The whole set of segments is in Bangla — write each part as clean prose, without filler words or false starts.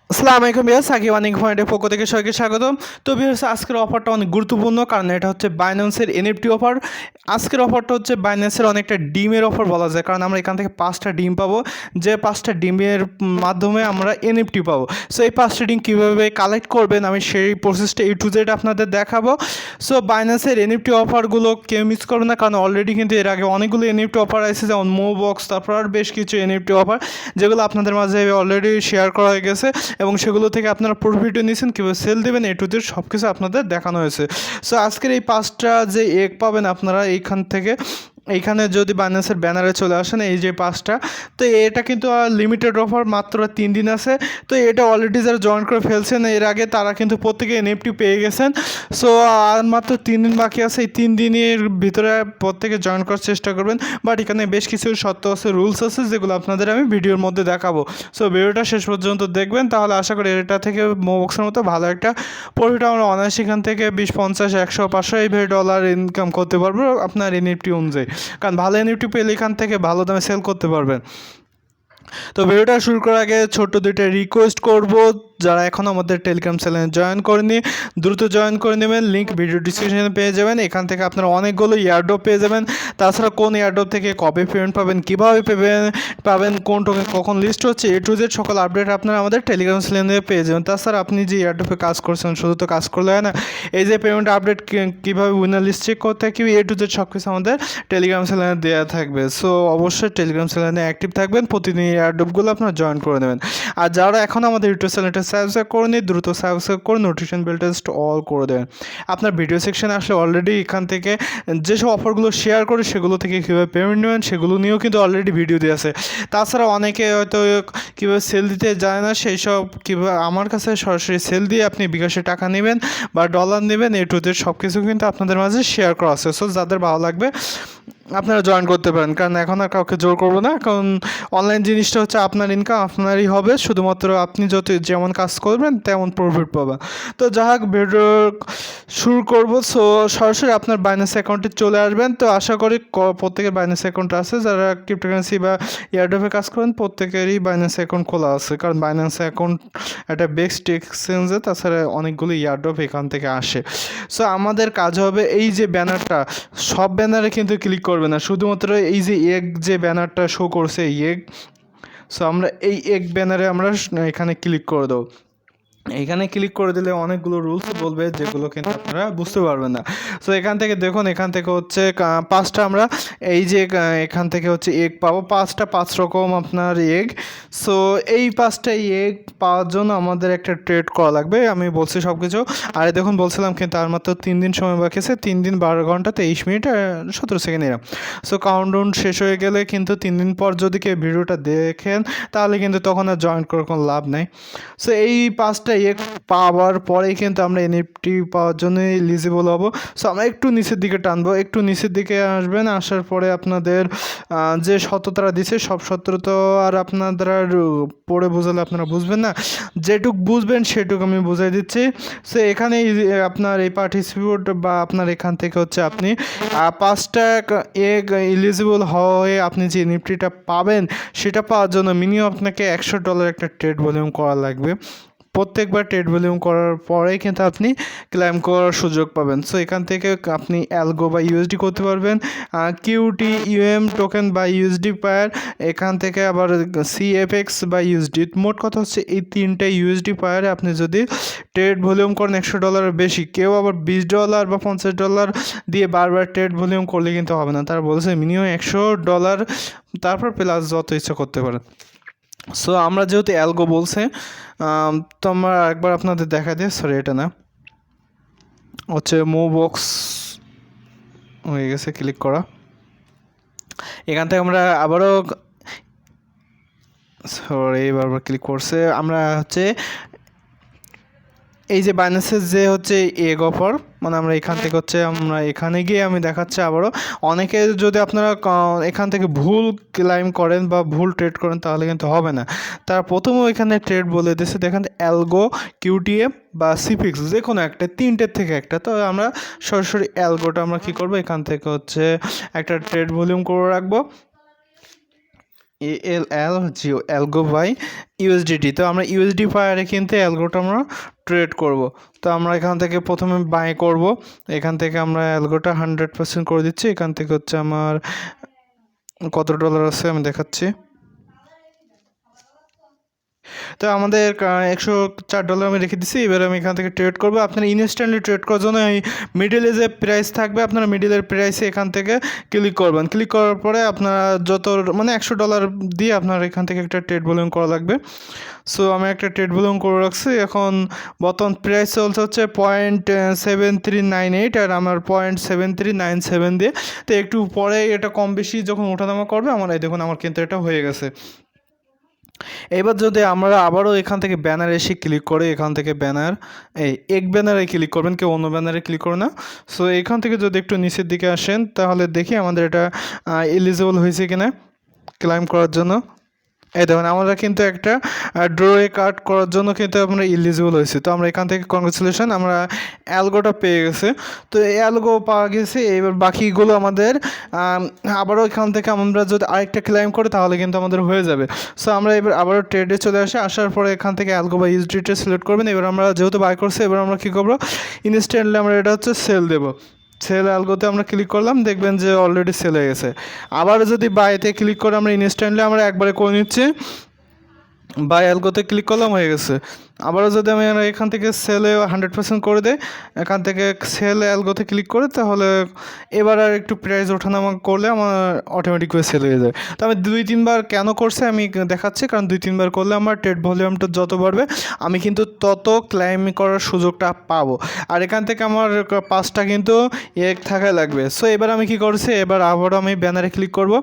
আসসালামু আলাইকুম ভিউয়ার্স, সাকিব ওয়ানিং পয়েন্টের পক্ষ থেকে সবাইকে স্বাগতম। তো ভিউয়ার্স, আজকের অফারটা অনেক গুরুত্বপূর্ণ, কারণ এটা হচ্ছে বাইন্যান্সের এনএফটি অফার। আজকের অফারটা হচ্ছে বাইন্যান্সের অনেকটা ডিমের অফার বলা যায়, কারণ আমরা এখান থেকে 5টা ডিম পাবো, যে 5টা ডিমের মাধ্যমে আমরা এনএফটি পাবো। সো এই 5টা ডিম কীভাবে কালেক্ট করবেন আমি সেই প্রসেসটা টু জেড আপনাদের দেখাবো। সো বাইন্যান্সের এনএফটি অফারগুলো কেউ মিস করবে না, কারণ অলরেডি কিন্তু এর আগে অনেকগুলো এনএফটি অফার আছে, যেমন মো বক্স, তারপর আর বেশ কিছু এনএফটি অফার যেগুলো আপনাদের মাঝে অলরেডি শেয়ার করা হয়ে গেছে, এবং সেগুলো থেকে আপনারা প্রফিটও নিয়েছেন, কীভাবে সেল দেবেন টু জেড সব কিছু আপনাদের দেখানো হয়েছে। সো আজকের এই 5টা যে এগ পাবেন আপনারা এইখান থেকে, এইখানে যদি বাইন্যান্সের ব্যানারে চলে আসেন, এই যে 5টা, তো এটা কিন্তু লিমিটেড অফার, মাত্র 3 দিন আছে। তো এটা অলরেডি যারা জয়েন করে ফেলছেন এর আগে, তারা কিন্তু প্রত্যেকে এনএফটি পেয়ে গেছেন। সো আর মাত্র 3 দিন বাকি আছে, এই 3 দিনের ভিতরে প্রত্যেকে জয়েন করার চেষ্টা করবেন। বাট এখানে বেশ কিছু শর্ত আছে, রুলস আছে, যেগুলো আপনাদের আমি ভিডিওর মধ্যে দেখাবো। সো ভিডিওটা শেষ পর্যন্ত দেখবেন, তাহলে আশা করি এটা থেকে মোবক্সের মতো ভালো একটা প্রফিট আমরা অনায়াসে এখান থেকে 20, 50, 100, 500 এইভাবে ডলার ইনকাম করতে পারবো আপনার এনএফটি অনুযায়ী, কারণ ভালো এনএফটি পেলে এখান থেকে ভালো দামে সেল করতে পারবেন। তো ভিডিওটা শুরু করার আগে ছোট্ট দুইটা রিকোয়েস্ট করব, যারা এখন আমাদের টেলিগ্রাম চ্যানেলে জয়েন করেনি দ্রুত জয়েন করে নেবেন, লিঙ্ক ভিডিও ডিসক্রিপশনে পেয়ে যাবেন। এখান থেকে আপনারা অনেকগুলো এয়ারড্রপ পেয়ে যাবেন। তাছাড়া কোন এয়ারড্রপ থেকে কবে পেমেন্ট পাবেন, কীভাবে পাবেন, কোন টোকেন কখন লিস্ট হচ্ছে, টু জেড সকল আপডেট আপনারা আমাদের টেলিগ্রাম চ্যানেলে পেয়ে যাবেন। তাছাড়া আপনি যে এয়ারড্রপে কাজ করছেন, শুধু তো কাজ করলে হয় না, এই যে পেমেন্ট আপডেট কীভাবে উইনার লিস্ট চেক করতে হয়, টু জেড সব কিছু আমাদের টেলিগ্রাম চ্যানেলে দেওয়া থাকবে। সো অবশ্যই টেলিগ্রাম চ্যানেলে অ্যাক্টিভ থাকবেন, প্রতিদিন এয়ারড্রপগুলো আপনারা জয়েন করে নেবেন। আর যারা এখন আমাদের ইউটিউব চ্যানেলটা সাবস্ক্রাইব করেনি, দ্রুত সাবস্ক্রাইব করে নোটিফিকেশন বেলটা জাস্ট অল করে দেবেন। আপনার ভিডিও সেকশনে আসলে অলরেডি এখান থেকে যেসব অফারগুলো শেয়ার করে সেগুলো থেকে কীভাবে পেমেন্ট নেবেন সেগুলো নিয়েও কিন্তু অলরেডি ভিডিও দেওয়া আছে। তাছাড়া অনেকে হয়তো কীভাবে সেল দিতে যায় না, সেই সব কীভাবে আমার কাছে সরাসরি সেল দিয়ে আপনি বিকাশে টাকা নেবেন বা ডলার নেবেন, টুদের সব কিছু কিন্তু আপনাদের মাঝে শেয়ার করা আছে। সো যাদের ভালো লাগবে আপনারা জয়েন করতে পারেন, কারণ এখন আর কাউকে জোর করবো না, কারণ অনলাইন জিনিসটা হচ্ছে আপনার ইনকাম আপনারই হবে, শুধুমাত্র আপনি যত যেমন কাজ করবেন তেমন প্রফিট পাবেন। তো যাই হোক, ভিডিও শুরু করবো। সো সরাসরি আপনার বাইন্যান্স অ্যাকাউন্টে চলে আসবেন। তো আশা করি প্রত্যেকের বাইন্যান্স অ্যাকাউন্ট আছে, যারা ক্রিপ্টোকারেন্সি বা এয়ারড্রপে কাজ করেন প্রত্যেকেরই বাইন্যান্স অ্যাকাউন্ট খোলা আছে, কারণ বাইন্যান্স অ্যাকাউন্ট একটা বেস্ট এক্সচেঞ্জে, তাছাড়া অনেকগুলো এয়ারড্রপ এখান থেকে আসে। সো আমাদের কাজ হবে, এই যে ব্যানারটা, সব ব্যানারে কিন্তু ক্লিক করবে না, শুধুমাত্র এই যে এগ যে ব্যানারটা শো করছে এই এগ, সো আমরা এই এগ ব্যানারে আমরা এখানে ক্লিক করে দেবো। এখানে ক্লিক করে দিলে অনেকগুলো রুলস বলবে, যেগুলো কিন্তু আপনারা বুঝতে পারবেন না। সো এখান থেকে দেখুন, এখান থেকে হচ্ছে 5টা আমরা এই যে এখান থেকে হচ্ছে এগ পাবো, 5 রকম আপনার এগ। সো এই 5টা এগ পাওয়ার জন্য আমাদের একটা ট্রেড করা লাগবে, আমি বলছি সব কিছু। আর দেখুন বলছিলাম কিন্তু আর মাত্র 3 দিন সময় বাকি আছে, 3 দিন 12 ঘন্টা 23 মিনিট 17 সেকেন্ড এরকম। সো কাউন্টডাউন শেষ হয়ে গেলে কিন্তু 3 দিন পর যদি কেউ ভিডিওটা দেখেন, তাহলে কিন্তু তখন আর জয়েন করার কোনো লাভ নাই। সো এই 5টা পাওয়ার পরেই কিন্তু আমরা এনএফটি পাওয়ার জন্য এলিজিবল হব। সো আমরা একটু নিচের দিকে টানবো, একটু নিচের দিকে আসবেন, আসার পরে আপনাদের যে সততারা দিছে সব সততা আর আপনাদের আর পড়ে বোঝালে আপনারা বুঝবেন না, যেটুক বুঝবেন সেটুক আমি বুঝাই দিচ্ছি। সো এখানে আপনার এই পার্টিসিপেট বা আপনার এখান থেকে হচ্ছে আপনি 5টা এগ এলিজিবল হয়ে আপনি যে এনএফটিটা পাবেন, সেটা পাওয়ার জন্য মিনিমাম আপনাকে $100 একটা ট্রেড ভলিউম করা লাগবে। প্রত্যেকবার ট্রেড ভলিউম করার পরেই কিন্তু আপনি ক্লাইম করার সুযোগ পাবেন। সো এখান থেকে আপনি অ্যালগো বা ইউএসডি করতে পারবেন, কিউটি ইউএম টোকেন বা ইউএসডি পায়ার, এখান থেকে আবার সিএফএক্স বা ইউএসডি। মোট কথা হচ্ছে এই 3টে ইউএসডি পায়ারে আপনি যদি ট্রেড ভলিউম করেন $100 বেশি, কেউ আবার $20 বা $50 দিয়ে বারবার ট্রেড ভলিউম করলে কিন্তু হবে না, তারা বলছে মিনিমাম $100, তারপর প্লাস যত ইচ্ছা করতে পারেন। সো আমরা যেহেতু অ্যালগো বলছে, তো আমরা একবার আপনাদের দেখা দিই, সরি এটা না, হচ্ছে মুভ বক্স হয়ে গেছে ক্লিক করা। এখান থেকে আমরা আবারও, সরি বারবার ক্লিক করছে, আমরা হচ্ছে এই যে বাইন্যান্সের যে হচ্ছে এগ অফার, মানে আমরা এখান থেকে হচ্ছে আমরা এখানে গিয়ে আমি দেখাচ্ছি আবারও। অনেকে যদি আপনারা এখান থেকে ভুল ক্লাইম করেন বা ভুল ট্রেড করেন, তাহলে কিন্তু হবে না। তারা প্রথমেও এখানে ট্রেড বলে দিয়েছে, দেখেন অ্যালগো, কিউটিএম বা সিফিক্স, যে কোনো একটা, 3টের থেকে একটা। তো আমরা সরাসরি অ্যালগোটা আমরা কী করবো, এখান থেকে হচ্ছে একটা ট্রেড ভলিউম করে রাখবো। ALLGO algo by USDT. তো আমরা ইউএসডি পায়ারে কিন্তু অ্যালগোটা আমরা ট্রেড করব। তো আমরা এখান থেকে প্রথমে বাই করব, এখান থেকে আমরা অ্যালগোটা 100% করে দিচ্ছি। এখান থেকে হচ্ছে আমার কত ডলার আছে আমি দেখাচ্ছি। তো আমাদের $104 আমি রেখে দিচ্ছি। এবার আমি এখান থেকে ট্রেড করবো। আপনার ইনস্ট্যান্টলি ট্রেড করার জন্য এই মিডিলে যে প্রাইস থাকবে, আপনারা মিডিলের প্রাইসে এখান থেকে ক্লিক করবেন। ক্লিক করার পরে আপনারা যত মানে $100 দিয়ে আপনার এখান থেকে একটা ট্রেড ভলিউম করা লাগবে। সো আমি একটা ট্রেড ভলিউম করে রাখছি। এখন বর্তমান প্রাইস চলছে হচ্ছে 0.7398 আর আমার 0.7397 দিয়ে। তো একটু পরে এটা কম বেশি যখন ওঠানামা করবে আমার এই দেখুন আমার কিন্তু এটা হয়ে গেছে। এবার যদি আমরা আবারও এখান থেকে ব্যানার এসে ক্লিক করে এখান থেকে ব্যানার এক ব্যানারে ক্লিক করবেন, কেউ অন্য ব্যানারে ক্লিক করে না। সো এখান থেকে যদি একটু নিচের দিকে আসেন তাহলে দেখি আমাদের এটা এলিজিবল হয়েছে কিনা ক্লাইম করার জন্য। এই দেখুন আমরা কিন্তু একটা ড্রয়ে কাট করার জন্য কিন্তু আমরা ইলিজিবল হয়েছি। তো আমরা এখান থেকে কংগ্রেচুলেশন, আমরা অ্যালগোটা পেয়ে গেছে। তো এই অ্যালগো পাওয়া গেছে। এবার বাকিগুলো আমাদের আবারও এখান থেকে আমরা যদি আরেকটা ক্লাইম করি তাহলে কিন্তু আমাদের হয়ে যাবে। সো আমরা এবার আবারও ট্রেডে চলে আসি। আসার পরে এখান থেকে অ্যালগো বা ইউএসডিটি সিলেক্ট করবেন। এবার আমরা যেহেতু বাই করছি এবার আমরা কী করবো, ইনস্ট্যান্টলি আমরা এটা হচ্ছে সেল দেবো। সেল অ্যালগোতে আমরা ক্লিক করলাম, দেখবেন যে অলরেডি সেল হয়ে গেছে। আবার যদি বাইতে ক্লিক করে আমরা ইনস্ট্যান্টলি আমরা একবারে করে নিচ্ছি, বাই অ্যালগোতে ক্লিক করলাম, হয়ে গেছে। আবারও যদি আমি এখান থেকে সেলে 100% করে দেয়, এখান থেকে সেল অ্যালগোতে ক্লিক করে তাহলে এবার আর একটু প্রাইস ওঠানামা করলে আমার অটোমেটিক করে সেল হয়ে যায়। তো আমি 2-3 বার কেন করছে আমি দেখাচ্ছি, কারণ 2-3 বার করলে আমার ট্রেড ভলিউমটা যত বাড়বে আমি কিন্তু তত ক্লাইম করার সুযোগটা পাবো। আর এখান থেকে আমার 5টা কিন্তু এক থাকা লাগবে। সো এবার আমি কি করছি, এবার আবারও আমি ব্যানারে ক্লিক করব।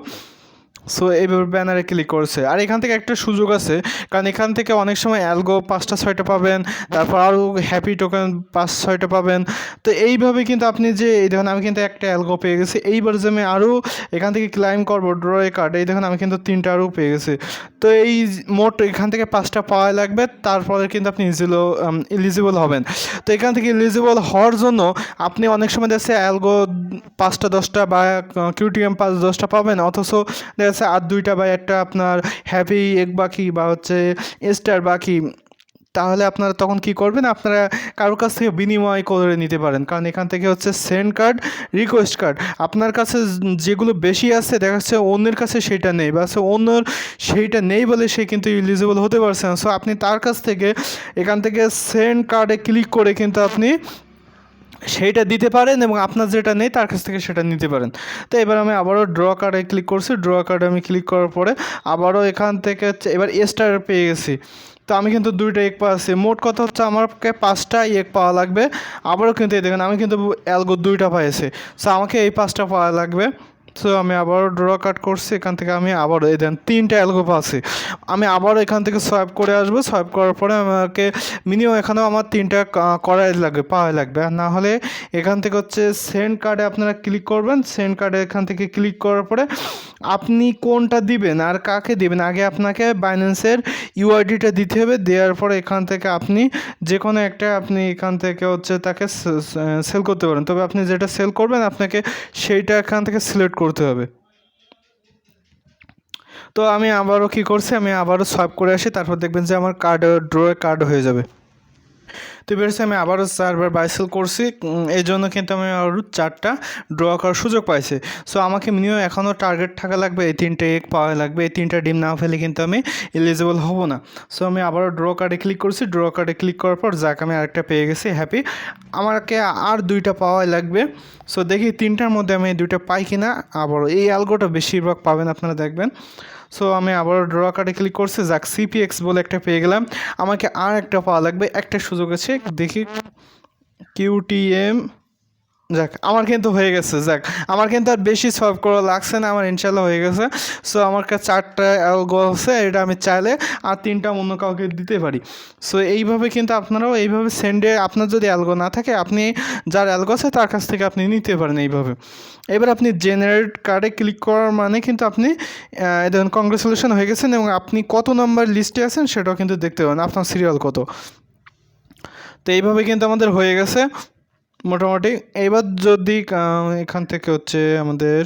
সো এইভাবে ব্যানারে ক্লিক করছে। আর এখান থেকে একটা সুযোগ আছে, কারণ এখান থেকে অনেক সময় অ্যালগো 5টা 6টা পাবেন, তারপর আরও হ্যাপি টোকেন 5-6টা পাবেন। তো এইভাবে কিন্তু আপনি যে এই দেখুন আমি কিন্তু একটা অ্যালগো পেয়ে গেছি। এইবার যে আমি আরও এখান থেকে ক্লাইম করবো ড্রয়ে কার্ড, এই দেখুন আমি কিন্তু 3টা আরও পেয়ে গেছি। তো এই মোট এখান থেকে 5টা পাওয়া লাগবে, তারপরে কিন্তু আপনি এলিজিবল হবেন। তো এখান থেকে এলিজিবল হওয়ার জন্য আপনি অনেক সময় দেখছে অ্যালগো 5টা 10টা বা কিউটিএম 5-10টা পাবেন, অথচ দেখা যাচ্ছে আর 2টা বা একটা আপনার হ্যাপি এক বাকি বা হচ্ছে স্টার বাকি। তাহলে আপনারা তখন কি করবেন, আপনারা কারোর কাছ থেকে বিনিময় করে নিতে পারেন। কারণ এখান থেকে হচ্ছে সেন্ড কার্ড, রিকোয়েস্ট কার্ড, আপনার কাছে যেগুলো বেশি আছে দেখা যাচ্ছে অন্যের কাছে সেটা নেই, বা অন্যর সেইটা নেই বলে সে কিন্তু এলিজিবল হতে পারছে না। সো আপনি তার কাছ থেকে এখান থেকে সেন্ড কার্ডে ক্লিক করে কিন্তু আপনি সেইটা দিতে পারেন এবং আপনার যেটা নেই তার কাছ থেকে সেটা নিতে পারেন। তো এবার আমি আবারও ড্র কার্ডে ক্লিক করছি। ড্র কার্ডে আমি ক্লিক করার পরে আবারও এখান থেকে হচ্ছে এবার স্টার পেয়ে গেছি। তো আমি কিন্তু 2টা এক পাচ্ছি। মোট কথা হচ্ছে আমাকে 5টা এক পাওয়া লাগবে। আবারও কিন্তু এই দেখেন আমি কিন্তু অ্যালগো 2টা পাইছি। সো আমাকে এই 5টা পাওয়া লাগবে। সো আমি আবারও ড্র কাট করছি। এখান থেকে আমি আবারও এই দেন 3টা অ্যালগো পাচ্ছি। আমি আবারও এখান থেকে সোয়াইপ করে আসবো। সোয়াইপ করার পরে আমাকে মিনিমাম এখানেও আমার 3টা করাই লাগবে, পাওয়া লাগবে। আর না হলে এখান থেকে হচ্ছে সেন্ড কার্ডে আপনারা ক্লিক করবেন। সেন্ড কার্ডে এখান থেকে ক্লিক করার পরে আপনি কোনটা দিবেন আর কাকে দিবেন, আগে আপনাকে বাইন্যান্সের ইউআইডিটা দিতে হবে। দেওয়ার পরে এখান থেকে আপনি যে কোনো একটা আপনি এখান থেকে হচ্ছে তাকে সেল করতে পারেন। তবে আপনি যেটা সেল করবেন আপনাকে সেইটা এখান থেকে সিলেক্ট করতে হবে। তো আমি আবারও কী করছি, আমি আবারও সোয়াইপ করে আসি, তারপর দেখবেন যে আমার কার্ড ড্রয়ে কার্ড হয়ে যাবে। তো বেরোচ্ছে আমি আবারও 4বার বাই সেল করছি। এই জন্য কিন্তু আমি আরও 4টা ড্র করার সুযোগ পাইছি। সো আমাকে মিনিমাম এখনও টার্গেট থাকা লাগবে, এই 3টে এক পাওয়া লাগবে। এই 3টা ডিম না ফেলে কিন্তু আমি এলিজিবল হব না। সো আমি আবারও ড্র কার্ডে ক্লিক করছি। ড্র কার্ডে ক্লিক করার পর যাক আমি আরেকটা পেয়ে গেছি হ্যাপি। আমাকে আর 2টা পাওয়া লাগবে। সো দেখি 3টার মধ্যে আমি 2টা পাই কি না। আবারও এই অ্যালগোটা বেশিরভাগ পাবেন আপনারা দেখবেন। সো আমি আবারও ড্র কার্ডে ক্লিক করছি, যাক সিপিএক্স বলে একটা পেয়ে গেলাম। আমাকে আর একটা পাওয়া লাগবে, একটা সুযোগ আছে, দেখি কিউটিএম। যাক আমার কিন্তু হয়ে গেছে। যাক আমার কিন্তু আর বেশি সলভ করা লাগছে না, আমার ইনশাল্লাহ হয়ে গেছে। সো আমার কাছে 4টা অ্যালগো আছে, এটা আমি চাইলে আর 3টা অন্য কাউকে দিতে পারি। সো এইভাবে কিন্তু আপনারাও এইভাবে সেন্ডে আপনার যদি অ্যালগো না থাকে আপনি যার অ্যালগো আছে তার কাছ থেকে আপনি নিতে পারেন এইভাবে। এবার আপনি জেনারেট কার্ডে ক্লিক করার মানে কিন্তু আপনি দেখুন কংগ্রেচুলেশন হয়ে গেছেন এবং আপনি কত নাম্বার লিস্টে আছেন সেটাও কিন্তু দেখতে পাবেন, আপনার সিরিয়াল কত। তো এইভাবে কিন্তু আমাদের হয়ে গেছে মোটামুটি। এবার যদি এখান থেকে হচ্ছে আমাদের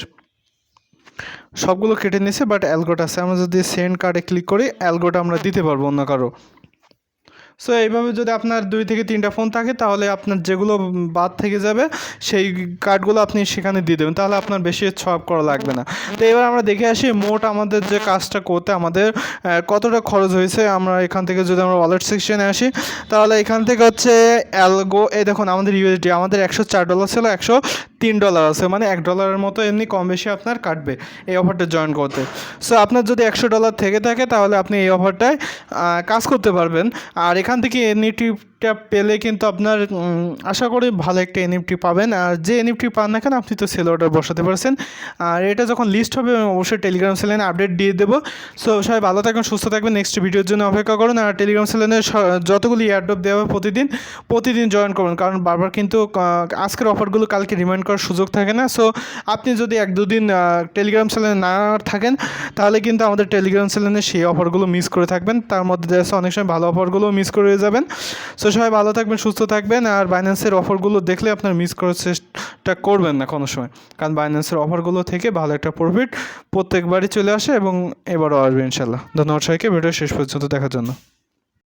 সবগুলো কেটে নিয়েছে, বাট অ্যালগোটা আছে। আমরা যদি সেন্ড কার্ডে ক্লিক করি, অ্যালগোটা আমরা দিতে পারবো অন্য কারো। সো এইভাবে যদি আপনার 2 থেকে 3টা ফোন থাকে, তাহলে আপনার যেগুলো বাদ থেকে যাবে সেই কার্ডগুলো আপনি সেখানে দিয়ে দেবেন, তাহলে আপনার বেশি সোয়াপ করা লাগবে না। তো এবার আমরা দেখে আসি মোট আমাদের যে কাজটা করতে আমাদের কতটা খরচ হয়েছে। আমরা এখান থেকে যদি আমরা ওয়ালেট সেকশনে আসি, তাহলে এখান থেকে হচ্ছে অ্যালগো, এই দেখুন আমাদের ইউএসডি আমাদের $104 ছিল, $103 আছে, মানে $1 মতো এমনি কম বেশি আপনার কাটবে এই অফারটা জয়েন করতে। সো আপনার যদি $100 থেকে থাকে, তাহলে আপনি এই অফারটায় কাজ করতে পারবেন। আর এখান থেকে এনইএফটিটা পেলে কিন্তু আপনার আশা করি ভালো একটা এনইএফটি পাবেন। আর যে এনইএফটি পান না কেন, আপনি তো সেল অর্ডার বসাতে পারছেন। আর এটা যখন লিস্ট হবে অবশ্যই টেলিগ্রাম চ্যানেলে আপডেট দিয়ে দেবো। সো সবাই ভালো থাকবেন, সুস্থ থাকবেন, নেক্সট ভিডিওর জন্য অপেক্ষা করুন। আর টেলিগ্রাম চ্যানেলে যতগুলি এয়ারড্রপ দেওয়া হবে প্রতিদিন জয়েন করুন, কারণ বারবার কিন্তু আজকের অফারগুলো কালকে রিমাইন্ড করার সুযোগ থাকে না। সো আপনি যদি 1-2 দিন টেলিগ্রাম চ্যানেলে না থাকেন, তাহলে কিন্তু আমাদের টেলিগ্রাম চ্যানেলে সেই অফারগুলো মিস করে থাকবেন। তার মধ্যে দেখা অনেক সময় ভালো অফারগুলো মিস করে যাবেন। সো সবাই ভালো থাকবেন, সুস্থ থাকবেন। আর বাইন্যান্সের অফারগুলো দেখলে আপনার মিস করার চেষ্টা করবেন না কোনো সময়, কারণ বাইন্যান্সের অফারগুলো থেকে ভালো একটা প্রফিট প্রত্যেকবারই চলে আসে এবং এবারও আসবে ইনশাল্লাহ। ধন্যবাদ সবাইকে ভিডিও শেষ পর্যন্ত দেখার জন্য।